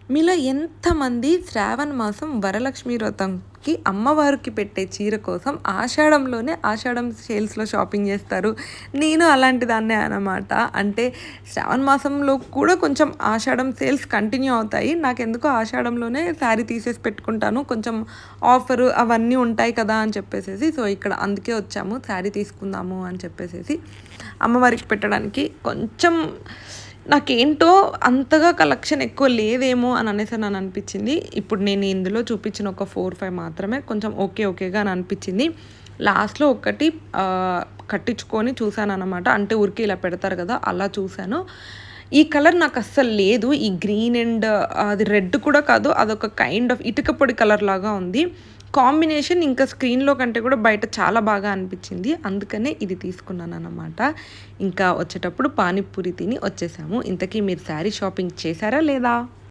మీలో ఎంతమంది శ్రావణ మాసం వరలక్ష్మి వ్రతంకి అమ్మవారికి పెట్టే చీర కోసం ఆషాఢంలోనే ఆషాఢం సేల్స్‌లో షాపింగ్ చేస్తారు. నేను అలాంటి దాన్నే అన్నమాట. అంటే శ్రావణ మాసంలో కూడా కొంచెం ఆషాఢం సేల్స్ కంటిన్యూ అవుతాయి. నాకెందుకో ఆషాఢంలోనే శారీ తీసేసి పెట్టుకుంటాను. కొంచెం ఆఫరు అవన్నీ ఉంటాయి కదా అని చెప్పేసేసి. సో, ఇక్కడ అందుకే వచ్చాము. శారీ తీసుకుందాము అని చెప్పేసేసి. అమ్మవారికి పెట్టడానికి కొంచెం నాకేంటో అంతగా కలెక్షన్ ఎక్కువ లేదేమో అని నన్ను అనిపించింది. ఇప్పుడు నేను ఇందులో చూపించిన ఒక 4, 5 మాత్రమే కొంచెం ఓకేగా అని అనిపించింది. లాస్ట్‌లో ఒకటి కట్టించుకొని చూసాననమాట. అంటే ఊరికే ఇలా పెడతారు కదా! అలా చూసాను. ఈ కలర్ నాకు అస్సలు లేదు. ఈ గ్రీన్ అండ్ అది రెడ్ కూడా కాదు. అదొక కైండ్ ఆఫ్ ఇటుక పొడి కలర్ లాగా ఉంది. కాంబినేషన్ ఇంకా స్క్రీన్‌లో కంటే కూడా బయట చాలా బాగా అనిపించింది. అందుకనే ఇది తీసుకున్నాననమాట. ఇంకా వచ్చేటప్పుడు పానీపూరి తిని వచ్చేసాము. ఇంతకీ మీరు శారీ షాపింగ్ చేశారా లేదా?